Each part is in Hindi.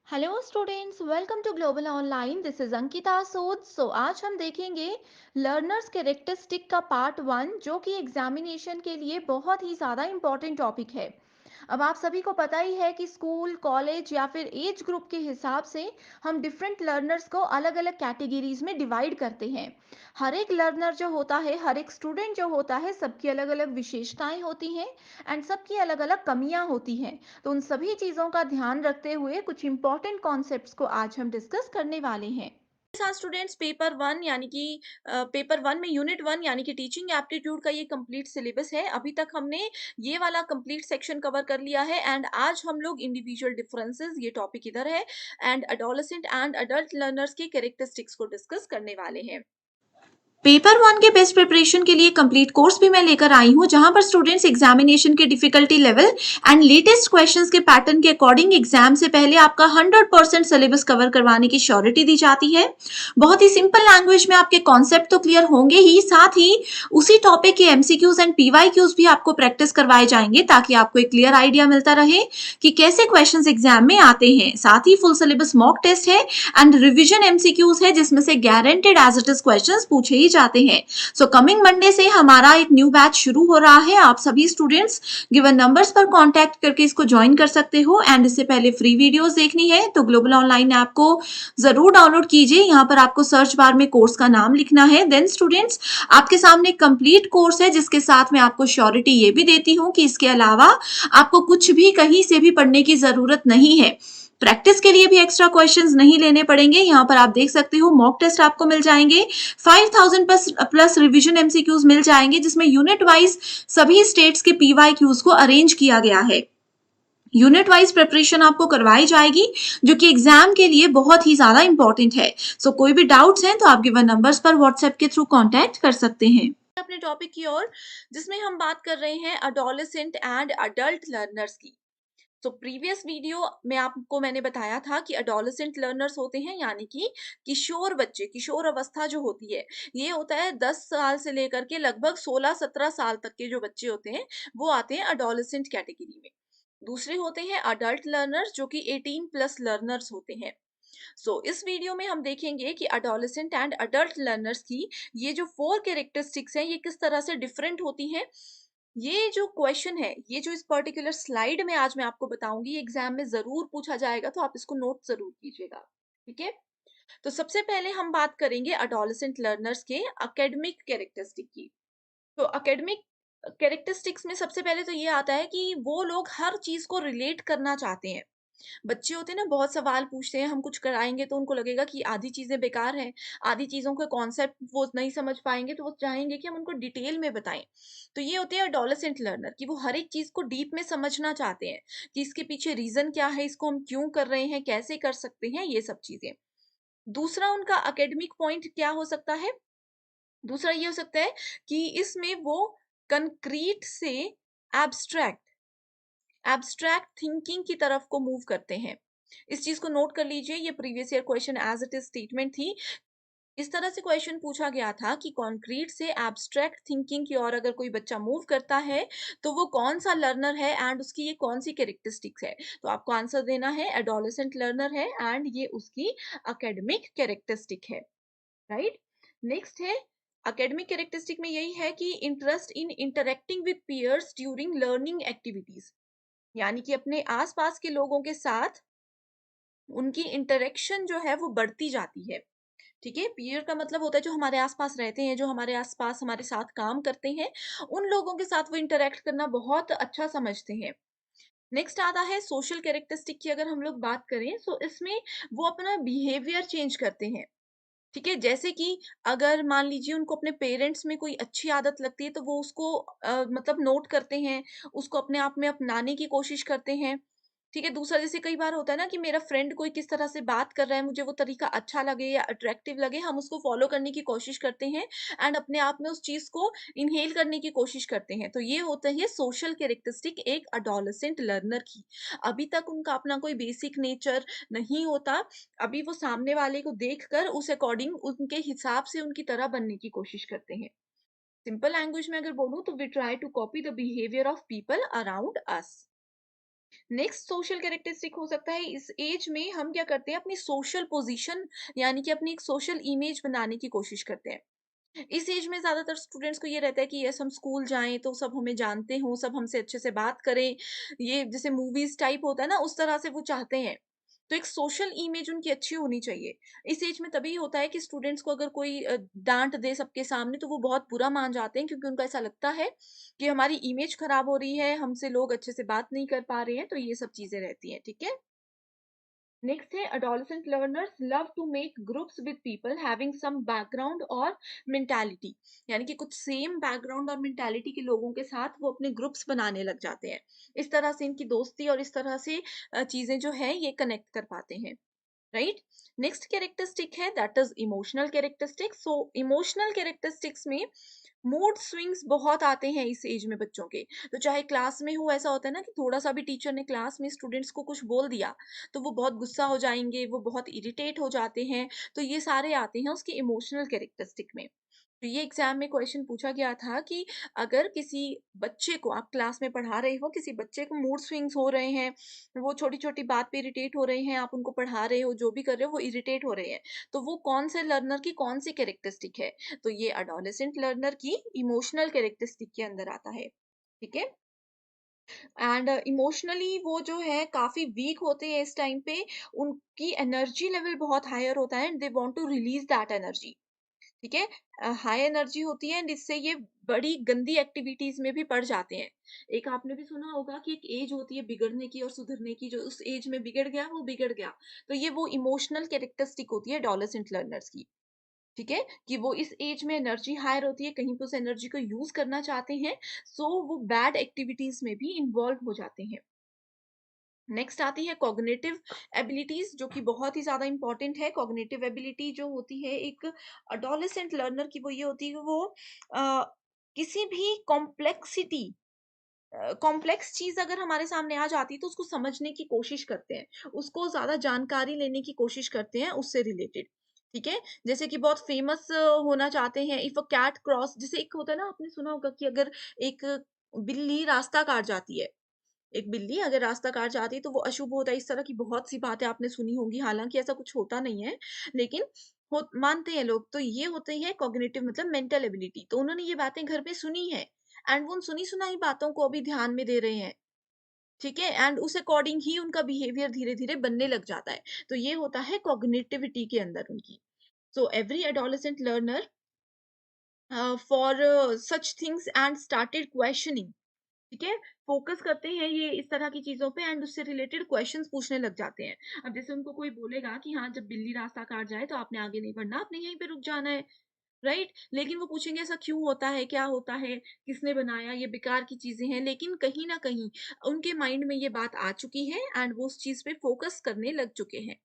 Hello students, welcome to global online. This is Ankita Sood. आज हम देखेंगे लर्नर्स कैरेक्टरिस्टिक का पार्ट वन, जो कि एग्जामिनेशन के लिए बहुत ही ज़्यादा इम्पॉर्टेंट टॉपिक है। अब आप सभी को पता ही है कि स्कूल, कॉलेज या फिर एज ग्रुप के हिसाब से हम डिफरेंट लर्नर्स को अलग अलग कैटेगरीज में डिवाइड करते हैं। हर एक लर्नर जो होता है, हर एक स्टूडेंट जो होता है, सबकी अलग अलग विशेषताएं होती हैं एंड सबकी अलग अलग कमियां होती हैं। तो उन सभी चीज़ों का ध्यान रखते हुए कुछ इंपॉर्टेंट कॉन्सेप्ट्स को आज हम डिस्कस करने वाले हैं। साथ स्टूडेंट्स पेपर वन यानी कि पेपर वन में यूनिट वन यानी कि टीचिंग एप्टीट्यूड का ये कंप्लीट सिलेबस है। अभी तक हमने ये वाला कंप्लीट सेक्शन कवर कर लिया है एंड आज हम लोग इंडिविजुअल डिफरेंसेस, ये टॉपिक इधर है, and adolescent and adult learners की कैरेक्टरिस्टिक्स को डिस्कस करने वाले हैं। पेपर वन के बेस्ट प्रिपरेशन के लिए कंप्लीट कोर्स भी मैं लेकर आई हूँ, जहां पर स्टूडेंट्स एग्जामिनेशन के difficulty level and latest questions के पैटर्न के अकॉर्डिंग एग्जाम से पहले आपका 100% सिलेबस कवर करवाने की श्योरिटी दी जाती है। बहुत ही सिंपल लैंग्वेज में आपके कॉन्सेप्ट तो क्लियर होंगे ही, साथ ही उसी टॉपिक के एमसीक्यूज एंड पीवाईक्यूज भी आपको प्रैक्टिस करवाए जाएंगे, ताकि आपको एक क्लियर आइडिया मिलता रहे कि कैसे क्वेश्चंस एग्जाम में आते हैं। साथ ही फुल सिलेबस मॉक टेस्ट है एंड रिविजन एमसीक्यूज है, जिसमें से guaranteed as it is questions पूछे ही जाते हैं। सो कमिंग मंडे से हमारा एक न्यू बैच शुरू हो रहा है। आप सभी स्टूडेंट्स गिवन नंबर्स पर कांटेक्ट करके इसको ज्वाइन कर सकते हो एंड इससे पहले फ्री वीडियोस देखनी है तो ग्लोबल ऑनलाइन ऐप को जरूर डाउनलोड कीजिए। यहाँ पर आपको सर्च बार में कोर्स का नाम लिखना है। देन स्टूडेंट्स, आपके सामने कंप्लीट कोर्स है, जिसके साथ मैं आपको श्योरिटी ये भी देती हूँ कि इसके अलावा आपको कुछ भी कहीं से भी पढ़ने की जरूरत नहीं है। प्रैक्टिस के लिए भी एक्स्ट्रा क्वेश्चंस नहीं लेने पड़ेंगे। यहाँ पर आप देख सकते हो मॉक टेस्ट आपको मिल जाएंगे, 5000 प्लस रिवीजन एमसीक्यूज मिल जाएंगे, जिसमें यूनिट वाइज सभी स्टेट्स के पीवाईक्यूज को अरेंज किया गया है। यूनिट वाइज प्रिपरेशन आपको करवाई जाएगी, जो कि एग्जाम के लिए बहुत ही ज्यादा इंपॉर्टेंट है। कोई भी डाउट्स हैं तो आप गिवन नंबर्स पर व्हाट्सएप के थ्रू कांटेक्ट कर सकते हैं। अपने टॉपिक की ओर, जिसमें हम बात कर रहे हैं अडोलेसेंट एंड अडल्ट लर्नर्स की। प्रीवियस वीडियो में आपको मैंने बताया था कि अडोलेसेंट लर्नर्स होते हैं यानी कि किशोर बच्चे, किशोर अवस्था जो होती है, ये होता है 10 साल से लेकर के लगभग 16-17 साल तक के जो बच्चे होते हैं, वो आते हैं अडोलेसेंट कैटेगरी में। दूसरे होते हैं अडल्ट लर्नर्स, जो कि 18 प्लस लर्नर्स होते हैं। इस वीडियो में हम देखेंगे कि अडोलेसेंट एंड अडल्ट लर्नर्स की ये जो 4 कैरेक्टरिस्टिक्स हैं, ये किस तरह से डिफरेंट होती हैं। ये जो क्वेश्चन है, ये जो इस पर्टिकुलर स्लाइड में आज मैं आपको बताऊंगी, एग्जाम में जरूर पूछा जाएगा, तो आप इसको नोट जरूर कीजिएगा। ठीक है। तो सबसे पहले हम बात करेंगे अडोलेसेंट लर्नर्स के एकेडमिक कैरेक्टरिस्टिक की। तो एकेडमिक कैरेक्टरिस्टिक्स में सबसे पहले तो ये आता है कि वो लोग हर चीज को रिलेट करना चाहते हैं। बच्चे होते हैं ना, बहुत सवाल पूछते हैं, हम कुछ कराएंगे तो उनको लगेगा कि आधी चीजें बेकार हैं, आधी चीजों का कॉन्सेप्ट वो नहीं समझ पाएंगे, तो वो चाहेंगे कि हम उनको डिटेल में बताएं। तो ये होते हैं एडोलेसेंट लर्नर, कि वो हर एक चीज को डीप में समझना चाहते हैं कि इसके पीछे रीजन क्या है, इसको हम क्यों कर रहे हैं, कैसे कर सकते हैं, ये सब चीजें। दूसरा उनका एकेडमिक पॉइंट क्या हो सकता है? दूसरा ये हो सकता है कि इसमें वो कंक्रीट से एब्स्ट्रैक्ट एब्स्ट्रैक्ट थिंकिंग की तरफ को मूव करते हैं। इस चीज को नोट कर लीजिए, ये previous year question as it is statement थी। इस तरह से क्वेश्चन पूछा गया था कि कॉन्क्रीट से एब्स्ट्रैक्ट थिंकिंग की ओर अगर कोई बच्चा मूव करता है, तो वो कौन सा लर्नर है एंड उसकी ये कौन सी कैरेक्टरिस्टिक्स है। तो आपको आंसर देना है एडोलेसेंट लर्नर है एंड ये उसकी एकेडमिक कैरेक्टरिस्टिक है। राइट। नेक्स्ट है, एकेडमिक कैरेक्टरिस्टिक में यही है कि interest in interacting with peers during learning activities, यानी कि अपने आसपास के लोगों के साथ उनकी इंटरेक्शन जो है वो बढ़ती जाती है। ठीक है। पीयर का मतलब होता है जो हमारे आसपास रहते हैं, जो हमारे आसपास हमारे साथ काम करते हैं, उन लोगों के साथ वो इंटरेक्ट करना बहुत अच्छा समझते हैं। नेक्स्ट आता है सोशल कैरेक्टरिस्टिक की। अगर हम लोग बात करें तो इसमें वो अपना बिहेवियर चेंज करते हैं। ठीक है। जैसे कि अगर मान लीजिए उनको अपने पेरेंट्स में कोई अच्छी आदत लगती है, तो वो उसको मतलब नोट करते हैं, उसको अपने आप में अपनाने की कोशिश करते हैं। ठीक है। दूसरा, जैसे कई बार होता है ना कि मेरा फ्रेंड कोई किस तरह से बात कर रहा है, मुझे वो तरीका अच्छा लगे या अट्रैक्टिव लगे, हम उसको फॉलो करने की कोशिश करते हैं एंड अपने आप में उस चीज को इनहेल करने की कोशिश करते हैं। तो ये होता है सोशल कैरेक्टरिस्टिक एक अडोलेसेंट लर्नर की। अभी तक उनका अपना कोई बेसिक नेचर नहीं होता, अभी वो सामने वाले को देखकर उस अकॉर्डिंग उनके हिसाब से उनकी तरह बनने की कोशिश करते हैं। सिंपल लैंग्वेज में अगर बोलूं तो we try to copy the behaviour of people around us. Next social characteristic हो सकता है, इस एज में हम क्या करते हैं, अपनी सोशल पोजीशन यानी कि अपनी एक सोशल इमेज बनाने की कोशिश करते हैं। इस एज में ज़्यादातर स्टूडेंट्स को ये रहता है कि यस हम स्कूल जाएँ तो सब हमें जानते हों, सब हमसे अच्छे से बात करें। ये जैसे मूवीज़ टाइप होता है ना, उस तरह से वो चाहते हैं। तो एक सोशल इमेज उनकी अच्छी होनी चाहिए। इस एज में तभी होता है कि स्टूडेंट्स को अगर कोई डाँट दे सबके सामने तो वो बहुत बुरा मान जाते हैं, क्योंकि उनको ऐसा लगता है कि हमारी इमेज खराब हो रही है, हमसे लोग अच्छे से बात नहीं कर पा रहे हैं, तो ये सब चीज़ें रहती हैं, ठीक है? नेक्स्ट है adolescent learners love to make groups with people having some background और mentality, यानी कि कुछ सेम बैकग्राउंड और मेंटालिटी के लोगों के साथ वो अपने ग्रुप्स बनाने लग जाते हैं। इस तरह से इनकी दोस्ती और इस तरह से चीजें जो है ये कनेक्ट कर पाते हैं। राइट। नेक्स्ट कैरेक्टरिस्टिक है that is emotional characteristics. So emotional characteristics में मूड स्विंग्स बहुत आते हैं इस एज में बच्चों के। तो चाहे क्लास में हो, ऐसा होता है ना कि थोड़ा सा भी टीचर ने क्लास में स्टूडेंट्स को कुछ बोल दिया तो वो बहुत गुस्सा हो जाएंगे, वो बहुत इरिटेट हो जाते हैं। तो ये सारे आते हैं उसके इमोशनल कैरेक्टरिस्टिक में। तो ये एग्जाम में क्वेश्चन पूछा गया था कि अगर किसी बच्चे को आप क्लास में पढ़ा रहे हो, किसी बच्चे को मूड स्विंग्स हो रहे हैं, वो छोटी-छोटी बात पे इरिटेट हो रहे हैं, आप उनको पढ़ा रहे हो, जो भी कर रहे हो वो इरिटेट हो रहे हैं, तो वो कौन से लर्नर की कौन-सी कैरेक्टरिस्टिक है? तो ये एडोलेसेंट लर्नर की इमोशनल कैरेक्टरिस्टिक के अंदर आता है, ठीक है? एंड इमोशनली वो जो है काफ़ी वीक होते हैं इस टाइम पे, उनकी एनर्जी लेवल बहुत हायर होता है and they want to release that energy. ठीक है? हाई एनर्जी होती है एंड इससे ये बड़ी गंदी एक्टिविटीज़ में भी पड़ जाते हैं। एक आपने भी सुना होगा कि एक एज होती है बिगड़ने की और सुधरने की, जो उस एज में बिगड़ गया, वो बिगड़ गया। तो ये वो इमोशनल कैरेक्टरिस्टिक होती है एडोलेसेंट लर्नर्स की, ठीक है? कि वो इस एज में एनर्जी हायर होती है, कहीं पे उस एनर्जी को यूज़ करना चाहते हैं, सो वो बैड एक्टिविटीज़ में भी इन्वॉल्व हो जाते हैं। नेक्स्ट आती है कॉग्निटिव एबिलिटीज, जो कि बहुत ही ज्यादा इंपॉर्टेंट है। कॉग्निटिव एबिलिटी जो होती है एक अडोलेसेंट लर्नर की, वो ये होती है कि वो अ, किसी भी कॉम्प्लेक्स चीज अगर हमारे सामने आ जाती है तो उसको समझने की कोशिश करते हैं, उसको ज्यादा जानकारी लेने की कोशिश करते हैं उससे रिलेटेड। ठीक है? जैसे कि बहुत फेमस होना चाहते हैं। इफ अ कैट क्रॉस, जैसे एक होता है ना, आपने सुना होगा कि अगर एक बिल्ली रास्ता काट जाती है, एक बिल्ली अगर रास्ता काट जाती है तो वो अशुभ होता है। इस तरह की बहुत सी बातें आपने सुनी होंगी, हालाँकि ऐसा कुछ होता नहीं है, लेकिन हो मानते हैं लोग। तो ये होती है कॉग्निटिव मतलब मेंटल एबिलिटी। तो उन्होंने ये बातें घर पे सुनी है एंड वो उन सुनी-सुनाई बातों को अभी ध्यान में दे रहे हैं, ठीक है? एंड उस अकॉर्डिंग ही उनका बिहेवियर धीरे-धीरे बनने लग जाता है। तो ये होता है कॉग्निटिविटी के अंदर उनकी। So every adolescent learner for such things and started questioning, ठीक है? फ़ोकस करते हैं ये इस तरह की चीज़ों पे एंड उससे रिलेटेड क्वेश्चन्स पूछने लग जाते हैं। अब जैसे उनको कोई बोलेगा कि हाँ, जब बिल्ली रास्ता काट जाए तो आपने आगे नहीं बढ़ना, आपने यहीं पे रुक जाना है, राइट? लेकिन वो पूछेंगे ऐसा क्यों होता है, क्या होता है, किसने बनाया, ये बेकार की चीज़ें हैं। लेकिन कहीं न कहीं उनके माइंड में ये बात आ चुकी है एंड वो उस चीज़ पे फ़ोकस करने लग चुके हैं।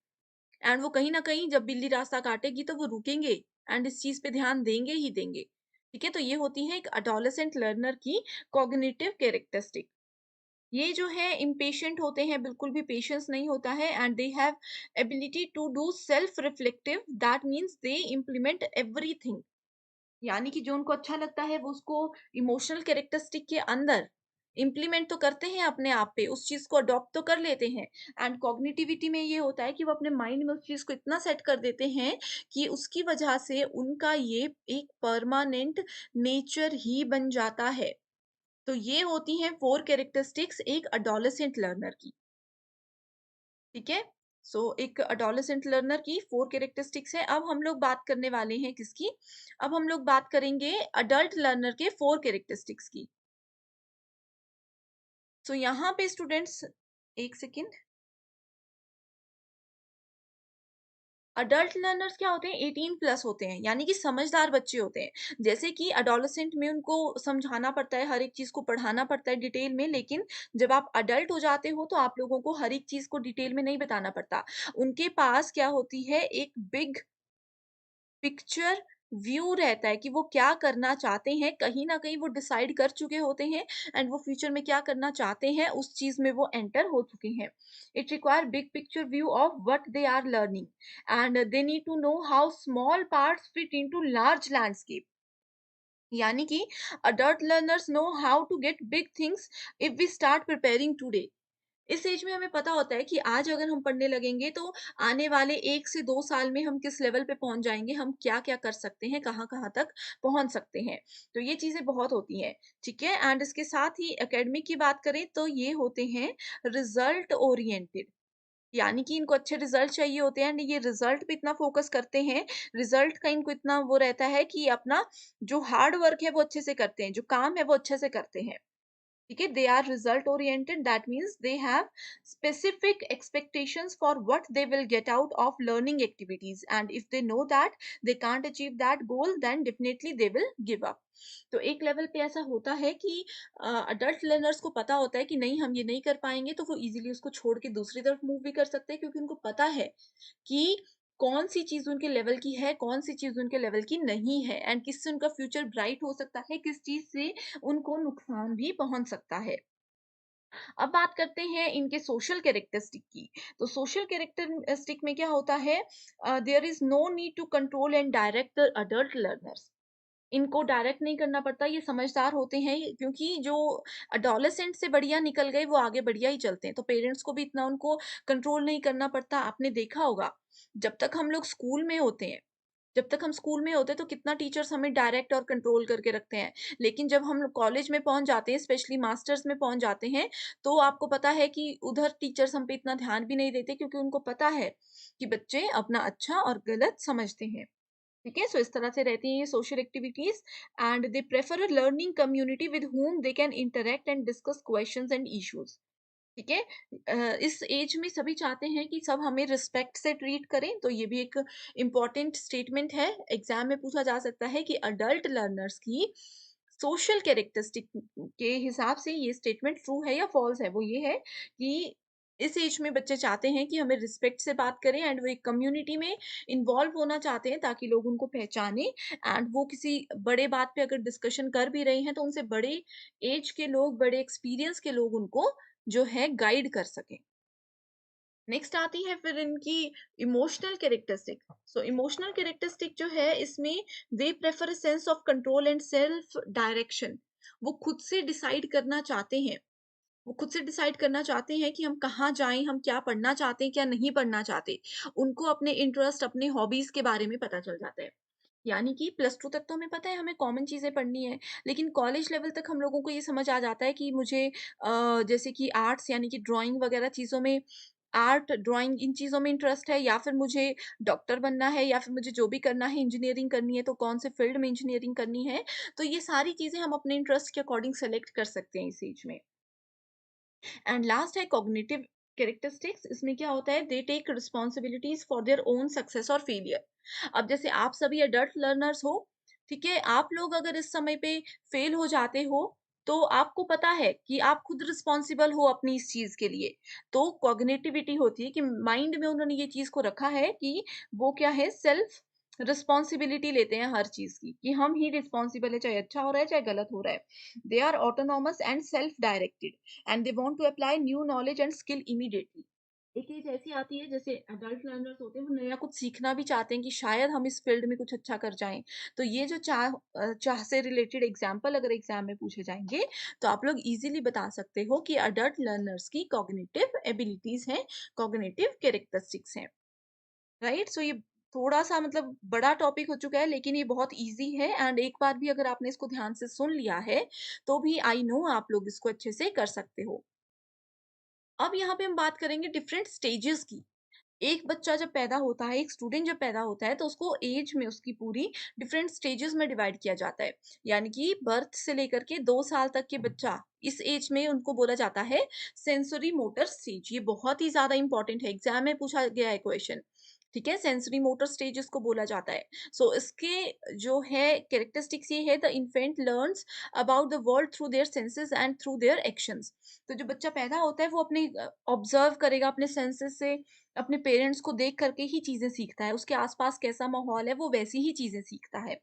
एंड वो कहीं न कहीं जब बिल्ली रास्ता काटेगी तो वो रुकेंगे एंड इस चीज़ पे ध्यान देंगे ही देंगे। ठीक है? तो ये होती है एक एडोलेसेंट लर्नर की कॉग्निटिव कैरेक्टरिस्टिक। ये जो है इम्पेशेंट होते हैं, बिल्कुल भी पेशेंस नहीं होता है and they have ability to do self reflective, that means they implement everything. यानी कि जो उनको अच्छा लगता है वो उसको इमोशनल कैरेक्टरिस्टिक के अंदर इम्प्लीमेंट तो करते हैं अपने आप पे, उस चीज़ को अडॉप्ट तो कर लेते हैं। एंड कॉग्निटिविटी में ये होता है कि वो अपने माइंड में उस चीज़ को इतना सेट कर देते हैं कि उसकी वजह से उनका ये एक परमानेंट नेचर ही बन जाता है। तो ये होती हैं 4 कैरेक्टरिस्टिक्स एक एडोलेसेंट लर्नर की, ठीक है? सो एक एडोलेसेंट लर्नर की 4 कैरेक्टरिस्टिक्स है। अब हम लोग बात करने वाले हैं किसकी? अब हम लोग बात करेंगे एडल्ट लर्नर के 4 कैरेक्टरिस्टिक्स की। सो यहाँ पे स्टूडेंट्स, 1 सेकंड। अडल्ट लर्नर्स क्या होते हैं? 18 प्लस होते हैं, यानी कि समझदार बच्चे होते हैं। जैसे कि एडोलेसेंट में उनको समझाना पड़ता है, हर एक चीज़ को पढ़ाना पड़ता है डिटेल में, लेकिन जब आप अडल्ट हो जाते हो तो आप लोगों को हर एक चीज़ को डिटेल में नहीं बताना पड़ता। उनके पास क्या होती है, एक बिग पिक्चर व्यू रहता है कि वो क्या करना चाहते हैं, कहीं न कहीं वो डिसाइड कर चुके होते हैं एंड वो फ्यूचर में क्या करना चाहते हैं, उस चीज़ में वो एंटर हो चुके हैं। It require big picture view of what they are learning and they need to know how small parts fit into large landscape. यानी कि adult learners know how to get big things if we start preparing today. इस एज में हमें पता होता है कि आज अगर हम पढ़ने लगेंगे तो आने वाले 1 से 2 साल में हम किस लेवल पे पहुँच जाएँगे, हम क्या-क्या कर सकते हैं, कहाँ-कहाँ तक पहुँच सकते हैं। तो ये चीज़ें बहुत होती हैं, ठीक है? एंड इसके साथ ही एकेडमिक की बात करें तो ये होते हैं रिज़ल्ट ओरिएंटेड, यानी कि इनको अच्छे रिज़ल्ट चाहिए होते हैं एंड ये रिज़ल्ट पे इतना फ़ोकस करते हैं, रिज़ल्ट का इनको इतना वो रहता है कि अपना जो हार्ड वर्क है वो अच्छे से करते हैं, जो काम है वो अच्छे से करते हैं। ठीक है, they are result oriented, that means they have specific expectations for what they will get out of learning activities, and if they know that they can't achieve that goal then definitely they will give up. तो एक लेवल पे ऐसा होता है कि अडल्ट लर्नर्स को पता होता है कि नहीं हम ये नहीं कर पाएंगे, तो वो इजीली उसको छोड़ के दूसरी तरफ मूव भी कर सकते हैं, क्योंकि उनको पता है कि कौन-सी चीज़ उनके लेवल की है, कौन-सी चीज़ उनके लेवल की नहीं है एंड किससे उनका फ्यूचर ब्राइट हो सकता है, किस चीज़ से उनको नुकसान भी पहुँच सकता है। अब बात करते हैं इनके सोशल कैरेक्टरिस्टिक की। तो सोशल कैरेक्टरिस्टिक में क्या होता है, there is no need to control and direct the adult learners. इनको डायरेक्ट नहीं करना पड़ता, ये समझदार होते हैं, क्योंकि जो एडोलेसेंट से बढ़िया निकल गए वो आगे बढ़िया ही चलते हैं, तो पेरेंट्स को भी इतना उनको कंट्रोल नहीं करना पड़ता। आपने देखा होगा जब तक हम लोग स्कूल में होते हैं, जब तक हम स्कूल में होते हैं तो कितना टीचर्स हमें डायरेक्ट और कंट्रोल करके रखते हैं, लेकिन जब हम लोग कॉलेज में पहुंच जाते हैं, स्पेशली मास्टर्स में पहुंच जाते हैं, तो आपको पता है कि उधर टीचर्स हम पे इतना ध्यान भी नहीं देते, क्योंकि उनको पता है कि बच्चे अपना अच्छा और गलत समझते हैं। ठीक है, सो इस तरह से रहती हैं ये social activities and they prefer a learning community with whom they can interact and discuss questions and issues. ठीक है, इस एज में सभी चाहते हैं कि सब हमें रिस्पेक्ट से ट्रीट करें, तो ये भी एक इम्पॉर्टेंट स्टेटमेंट है, एग्जाम में पूछा जा सकता है कि अडल्ट लर्नर्स की सोशल कैरेक्टरिस्टिक के हिसाब से ये स्टेटमेंट ट्रू है या फॉल्स है। वो ये है कि इस एज में बच्चे चाहते हैं कि हमें रिस्पेक्ट से बात करें एंड वो एक कम्युनिटी में इन्वॉल्व होना चाहते हैं, ताकि लोग उनको पहचाने एंड वो किसी बड़े बात पे अगर डिस्कशन कर भी रहे हैं तो उनसे बड़े एज के लोग, बड़े एक्सपीरियंस के लोग उनको जो है गाइड कर सकें। नेक्स्ट आती है फिर इनकी emotional characteristic. So emotional characteristic जो है इसमें they prefer a sense of control and self direction. वो खुद से डिसाइड करना चाहते हैं, वो खुद से डिसाइड करना चाहते हैं कि हम कहाँ जाएं, हम क्या पढ़ना चाहते हैं, क्या नहीं पढ़ना चाहते। उनको अपने इंटरेस्ट, अपने हॉबीज के बारे में पता चल जाता है। यानी कि प्लस टू तक तो हमें पता है हमें कॉमन चीज़ें पढ़नी है, लेकिन कॉलेज लेवल तक हम लोगों को ये समझ आ जाता है कि मुझे जैसे कि आर्ट्स यानी कि ड्राइंग वगैरह चीज़ों में, आर्ट, ड्राइंग इन चीज़ों में इंटरेस्ट है, या फिर मुझे डॉक्टर बनना है, या फिर मुझे जो भी करना है, इंजीनियरिंग करनी है, तो कौन से फील्ड में इंजीनियरिंग करनी है। तो ये सारी चीज़ें हम अपने इंटरेस्ट के अकॉर्डिंग सेलेक्ट कर सकते हैं इस एज में। एंड लास्ट है कॉग्निटिव कैरेक्टरिस्टिक्स। इसमें क्या होता है, they take responsibilities for their own success और फेलियर। अब जैसे आप सभी एडल्ट लर्नर्स हो, ठीक है, आप लोग अगर इस समय पे फेल हो जाते हो, तो आपको पता है कि आप खुद रिस्पॉन्सिबल हो अपनी इस चीज के लिए। तो कॉग्निटिविटी होती है कि माइंड में उन्होंने ये चीज को रखा है कि वो क्या है, सेल्फ रिस्पॉन्सिबिलिटी लेते हैं हर चीज की, कि हम ही रिस्पॉन्सिबल है, चाहे अच्छा हो रहा है चाहे गलत हो रहा है। They are autonomous and self directed and they want to apply new knowledge and skill immediately. एक एज ऐसी आती है जैसे एडल्ट लर्नर्स होते हैं, वो नया कुछ सीखना भी चाहते हैं कि शायद हम इस फील्ड में कुछ अच्छा कर जाएं। तो ये जो चाह से रिलेटेड एग्जाम्पल अगर एग्जाम में पूछे जाएंगे, तो आप लोग इजीली बता सकते हो कि अडल्ट लर्नर्स की कॉग्निटिव एबिलिटीज हैं, कॉग्निटिव कैरेक्टरिस्टिक्स हैं। राइट, सो ये थोड़ा सा मतलब बड़ा टॉपिक हो चुका है, लेकिन ये बहुत इजी है एंड एक बार भी अगर आपने इसको ध्यान से सुन लिया है, तो भी आई नो आप लोग इसको अच्छे से कर सकते हो। अब यहाँ पे हम बात करेंगे डिफरेंट स्टेजेस की। एक बच्चा जब पैदा होता है, एक स्टूडेंट जब पैदा होता है, तो उसको एज में उसकी पूरी डिफरेंट स्टेजेस में डिवाइड किया जाता है। यानी कि बर्थ से लेकर के 2 साल तक के बच्चा, इस एज में उनको बोला जाता है सेंसरी मोटर स्टेज। ये बहुत ही ज़्यादा इंपॉर्टेंट है, एग्ज़ाम में पूछा गया है क्वेश्चन। ठीक है, सेंसरी मोटर स्टेज इसको बोला जाता है। सो इसके जो है कैरेक्टरिस्टिक्स ये है, the infant learns about the world through their senses and through their actions. तो जो बच्चा पैदा होता है वो अपने ऑब्जर्व करेगा अपने सेंसेस से, अपने पेरेंट्स को देख करके ही चीज़ें सीखता है, उसके आस-पास कैसा माहौल है, वो वैसी ही चीज़ें सीखता है।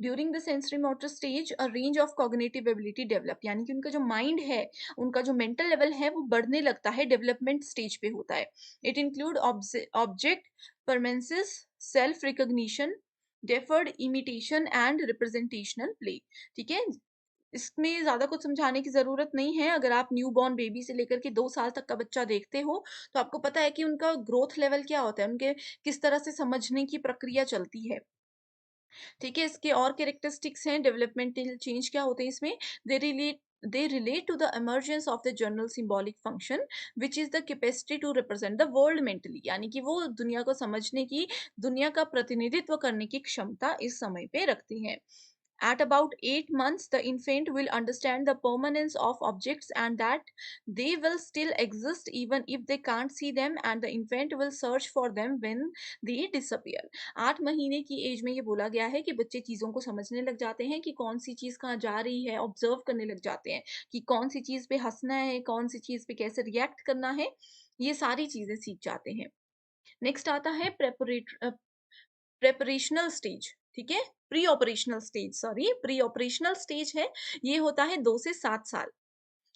During the sensory motor stage a range of cognitive ability develop, यानी कि उनका जो माइंड है, उनका जो मेंटल लेवल है वो बढ़ने लगता है, डेवलपमेंट स्टेज पे होता है। It include object permanence, self recognition, deferred imitation and representational play. ठीक है, इसमें ज़्यादा कुछ समझाने की ज़रूरत नहीं है। अगर आप न्यूबॉर्न बेबी से लेकर के 2 साल तक का बच्चा देखते हो, तो आपको पता है कि उनका ग्रोथ लेवल क्या होता है, उनके किस तरह से समझने की प्रक्रिया चलती है। ठीक है? इसके और कैरेक्टरिस्टिक्स हैं, डेवलपमेंटल चेंज क्या होते हैं इसमें? They relate they relate to the emergence of the general symbolic function which is the capacity to represent the world mentally, यानी कि वो दुनिया को समझने की, दुनिया का प्रतिनिधित्व करने की क्षमता इस समय पे रखते हैं। At about 8 months, the infant will understand the permanence of objects and that they will still exist even if they can't see them, and the infant will search for them when they disappear. 8 महीने की एज में ये बोला गया है कि बच्चे चीज़ों को समझने लग जाते हैं कि कौन सी चीज़ कहाँ जा रही है, ऑब्जर्व करने लग जाते हैं कि कौन सी चीज़ पे हंसना है, कौन सी चीज़ पे कैसे रिएक्ट करना है, ये सारी चीज़ें सीख जाते हैं। नेक्स्ट आता है प्रेपरेशनल स्टेज, ठीक है? Pre operational stage, sorry, pre operational stage है, ये होता है 2 से 7 साल।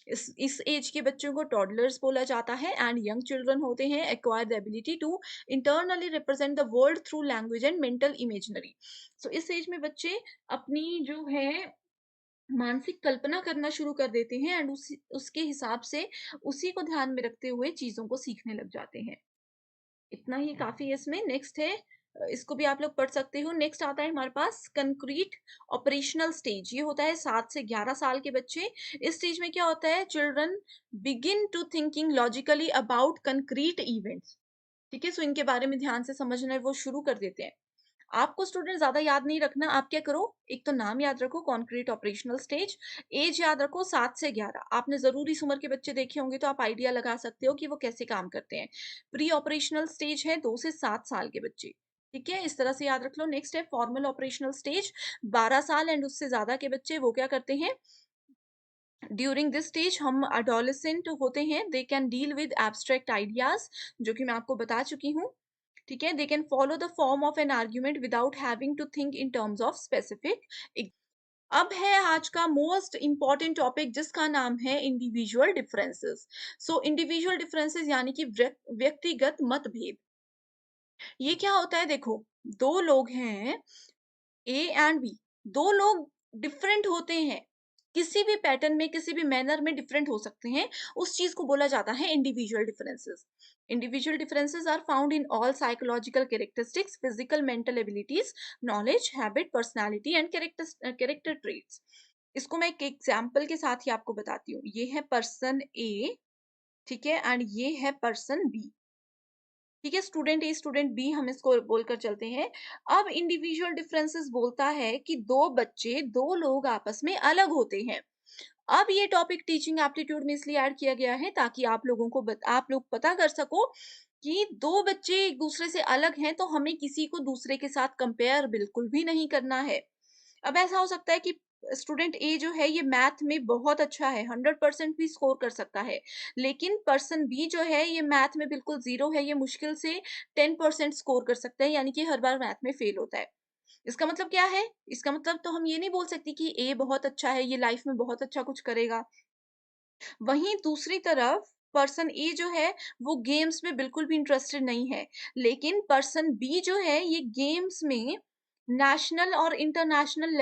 इस एज के बच्चों को टॉडलर्स बोला जाता है एंड यंग चिल्ड्रन होते हैं acquire the ability to internally represent the world through language and mental imaginary. So इस एज में बच्चे अपनी जो है मानसिक कल्पना करना शुरू कर देते हैं एंड उसके हिसाब से उसी को ध्यान में रखते हुए चीज़ों को सीखने लग जाते हैं। इतना ही काफ़ी है इसमें। नेक्स्ट है इसको भी आप लोग पढ़ सकते हो। नेक्स्ट आता है हमारे पास कंक्रीट ऑपरेशनल स्टेज। ये होता है 7 से 11 साल के बच्चे। इस स्टेज में क्या होता है, children begin to thinking logically about concrete events. ठीक है? सो इनके बारे में ध्यान से समझना वो शुरू कर देते हैं। आपको स्टूडेंट ज़्यादा याद नहीं रखना, आप क्या करो, एक तो नाम याद रखो कॉन्क्रीट ऑपरेशनल स्टेज, एज याद रखो 7 से 11। आपने ज़रूर इस उम्र के बच्चे देखे होंगे तो आप आइडिया लगा सकते हो कि वो कैसे काम करते हैं। प्री ऑपरेशनल स्टेज है 2 से 7 साल के बच्चे, ठीक है? इस तरह से याद रख लो। नेक्स्ट है फॉर्मल ऑपरेशनल स्टेज, 12 साल एंड उससे ज़्यादा के बच्चे वो क्या करते हैं, ड्यूरिंग दिस स्टेज हम अडोलेसेंट होते हैं, they can deal with abstract ideas, जो कि मैं आपको बता चुकी हूँ। ठीक है? They can follow the form of an argument without having to think in terms of specific. अब है आज का मोस्ट इंपॉर्टेंट टॉपिक जिसका नाम है individual differences. So individual differences यानी कि व्यक्तिगत मतभेद। ये क्या होता है, देखो, दो लोग हैं, ए एंड बी, 2 लोग डिफरेंट होते हैं। किसी भी पैटर्न में, किसी भी मैनर में डिफरेंट हो सकते हैं। उस चीज़ को बोला जाता है individual differences. Individual differences are found in all psychological characteristics, physical, mental abilities, knowledge, habit, personality and character traits. इसको मैं एक एग्जाम्पल के साथ ही आपको बताती हूँ। ये है पर्सन ए, ठीक है? एंड ये है पर्सन बी। ठीक है, स्टूडेंट ए स्टूडेंट बी हम इसको बोलकर चलते हैं। अब इंडिविजुअल डिफरेंसेस बोलता है कि दो बच्चे, दो लोग आपस में अलग होते हैं। अब ये टॉपिक टीचिंग एप्टीट्यूड में इसलिए ऐड किया गया है ताकि आप लोगों को आप लोग पता कर सको कि दो बच्चे एक दूसरे से अलग हैं, तो हमें किसी को दूसरे के साथ कंपेयर बिल्कुल भी नहीं करना है। अब ऐसा हो सकता है कि स्टूडेंट ए जो है ये मैथ में बहुत अच्छा है, 100% भी स्कोर कर सकता है। लेकिन पर्सन बी जो है ये मैथ में बिल्कुल ज़ीरो है, ये मुश्किल से 10% स्कोर कर सकता है, यानी कि हर बार मैथ में फेल होता है। इसका मतलब क्या है? इसका मतलब तो हम ये नहीं बोल सकते कि ए बहुत अच्छा है, ये लाइफ में बहुत अच्छा कुछ करेगा। वहीं दूसरी तरफ पर्सन ए जो है वो गेम्स में बिल्कुल भी इंटरेस्टेड नहीं है। लेकिन पर्सन बी जो है ये गेम्स में नेशनल और इंटरनेशनल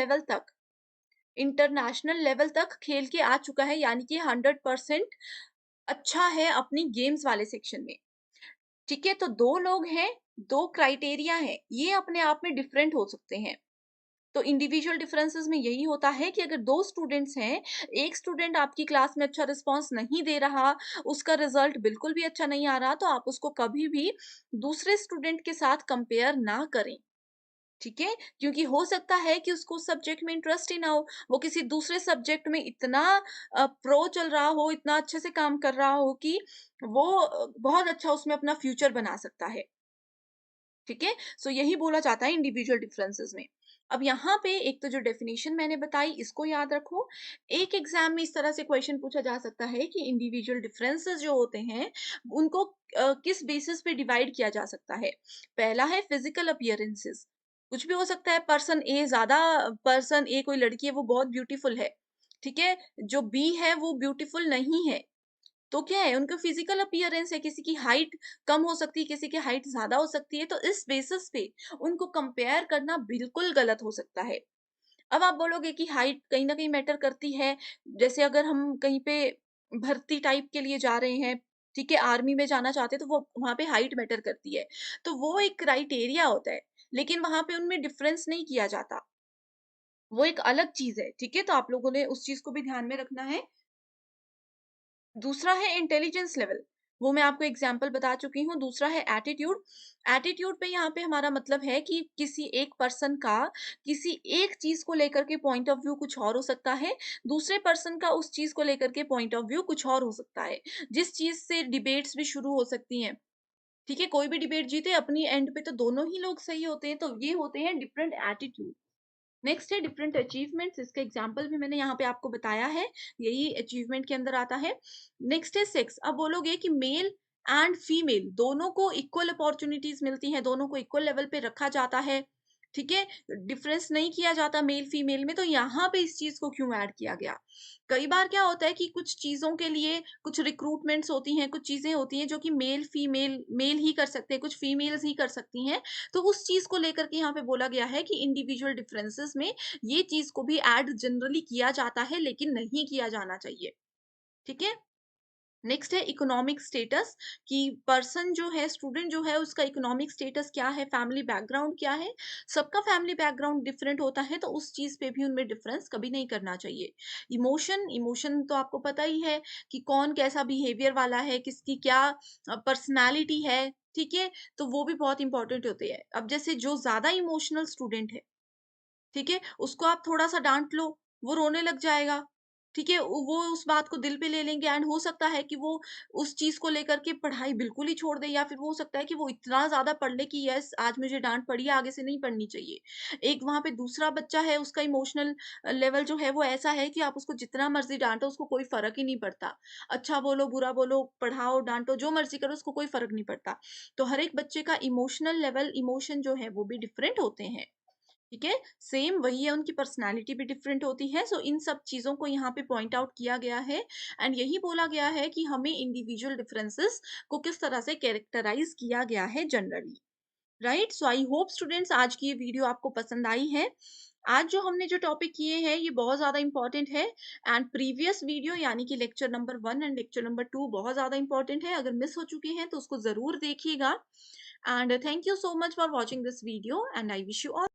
लेवल तक खेल के आ चुका है, यानी कि 100% अच्छा है अपनी गेम्स वाले सेक्शन में। ठीक है? तो 2 लोग हैं, 2 क्राइटेरिया हैं, ये अपने आप में डिफरेंट हो सकते हैं। तो इंडिविजुअल डिफरेंसेस में यही होता है कि अगर 2 स्टूडेंट्स हैं, एक स्टूडेंट आपकी क्लास में अच्छा रिस्पॉन्स नहीं दे रहा, उसका रिजल्ट बिल्कुल भी अच्छा नहीं आ रहा, तो आप उसको कभी भी दूसरे स्टूडेंट के साथ कंपेयर ना करें। ठीक है? क्योंकि हो सकता है कि उसको उस सब्जेक्ट में इंटरेस्ट ही ना हो, वो किसी दूसरे सब्जेक्ट में इतना प्रो चल रहा हो, इतना अच्छे से काम कर रहा हो कि वो बहुत अच्छा उसमें अपना फ्यूचर बना सकता है। ठीक है? सो यही बोला जाता है इंडिविजुअल डिफरेंसेस में। अब यहाँ पे एक तो जो डेफिनेशन मैंने बताई इसको याद रखो। एक एग्जाम में इस तरह से क्वेश्चन पूछा जा सकता है कि इंडिविजुअल डिफरेंसेस जो होते हैं उनको किस बेसिस पे डिवाइड किया जा सकता है। पहला है फिजिकल अपीयरेंसेस। कुछ भी हो सकता है, पर्सन ए कोई लड़की है वो बहुत ब्यूटीफुल है। ठीक है? जो बी है वो ब्यूटीफुल नहीं है। तो क्या है, उनका फिजिकल अपीयरेंस है, किसी की हाइट कम हो सकती है, किसी की हाइट ज़्यादा हो सकती है, तो इस बेसिस पे उनको कंपेयर करना बिल्कुल गलत हो सकता है। अब आप बोलोगे कि हाइट कहीं न कहीं मैटर करती है। जैसे अगर हम कहीं पे भर्ती टाइप के लिए जा रहे हैं, ठीक है, आर्मी में जाना चाहते हैं, तो वो वहाँ पे हाइट मैटर करती है। तो वो एक क्राइटेरिया होता है, लेकिन वहाँ पे उनमें डिफरेंस नहीं किया जाता। वो एक अलग चीज़ है, ठीक है? तो आप लोगों ने उस चीज़ को भी ध्यान में रखना है। दूसरा है इंटेलिजेंस लेवल, वो मैं आपको एग्जांपल बता चुकी हूँ। दूसरा है एटीट्यूड। एटीट्यूड पे यहाँ पे हमारा मतलब है कि किसी एक पर्सन का किसी एक चीज़ को लेकर के पॉइंट ऑफ व्यू कुछ और हो सकता है, दूसरे पर्सन का उस चीज़ को लेकर के पॉइंट ऑफ व्यू कुछ और हो सकता है। जिस चीज़ से डिबेट्स भी शुरू हो सकती हैं, ठीक है? कोई भी डिबेट जीते अपनी एंड पे तो दोनों ही लोग सही होते हैं, तो ये होते हैं डिफरेंट एटीट्यूड। नेक्स्ट है डिफरेंट अचीवमेंट्स, इसका एग्जांपल भी मैंने यहाँ पे आपको बताया है, यही अचीवमेंट के अंदर आता है। नेक्स्ट है सेक्स। अब बोलोगे कि मेल एंड फीमेल दोनों को इक्वल अपॉर्चुनिटीज मिलती हैं, दोनों को इक्वल लेवल पे रखा जाता है, ठीक है? डिफरेंस नहीं किया जाता मेल फीमेल में, तो यहाँ पे इस चीज को क्यों ऐड किया गया? कई बार क्या होता है कि कुछ चीजों के लिए कुछ रिक्रूटमेंट्स होती हैं, कुछ चीजें होती हैं जो कि मेल फीमेल मेल ही कर सकते हैं, कुछ फीमेल्स ही कर सकती हैं। तो उस चीज़ को लेकर के यहाँ पे बोला गया है कि इंडिविजुअल डिफरेंसेस में ये चीज़ को भी ऐड जनरली किया जाता है, लेकिन नहीं किया जाना चाहिए, ठीक है? नेक्स्ट है इकोनॉमिक स्टेटस, कि पर्सन जो है, स्टूडेंट जो है, उसका इकोनॉमिक स्टेटस क्या है, फैमिली बैकग्राउंड क्या है। सबका फैमिली बैकग्राउंड डिफरेंट होता है, तो उस चीज़ पे भी उनमें डिफरेंस कभी नहीं करना चाहिए। इमोशन, इमोशन तो आपको पता ही है कि कौन कैसा बिहेवियर वाला है, किसकी क्या पर्सनैलिटी है, ठीक है? तो वो भी बहुत इंपॉर्टेंट होते हैं। अब जैसे जो ज़्यादा इमोशनल स्टूडेंट है, ठीक है? उसको आप थोड़ा-सा डाँट लो, वो रोने लग जाएगा, ठीक है? वो उस बात को दिल पे ले लेंगे एंड हो सकता है कि वो उस चीज़ को लेकर के पढ़ाई बिल्कुल ही छोड़ दे, या फिर वो हो सकता है कि वो इतना ज़्यादा पढ़ ले कि यस, आज मुझे डाँट पड़ी है, आगे से नहीं पढ़नी चाहिए। एक वहाँ पे दूसरा बच्चा है, उसका इमोशनल लेवल जो है वो ऐसा है कि आप उसको जितना मर्ज़ी डाँटो, उसको कोई फ़र्क ही नहीं पड़ता। अच्छा बोलो, बुरा बोलो, पढ़ाओ, डाँटो, जो मर्ज़ी करो, उसको कोई फ़र्क नहीं पड़ता। तो हर एक बच्चे का इमोशनल लेवल, इमोशन जो है वो भी डिफरेंट होते हैं। ठीक है? सेम वही है, उनकी पर्सनैलिटी भी डिफरेंट होती है। सो इन सब चीज़ों को यहाँ पे पॉइंट आउट किया गया है एंड यही बोला गया है कि हमें इंडिविजुअल डिफरेंसेस को किस तरह से कैरेक्टराइज़ किया गया है generally, right? So I hope students आज की ये वीडियो आपको पसंद आई है। आज जो हमने जो टॉपिक किए हैं ये बहुत ज़्यादा इम्पोर्टेंट है एंड प्रीवियस वीडियो यानी कि lecture number 1 and lecture number 2 बहुत ज़्यादा इम्पोर्टेंट है। अगर मिस हो चुके हैं तो उसको ज़रूर देखिएगा and thank you so much for watching this video and I wish you all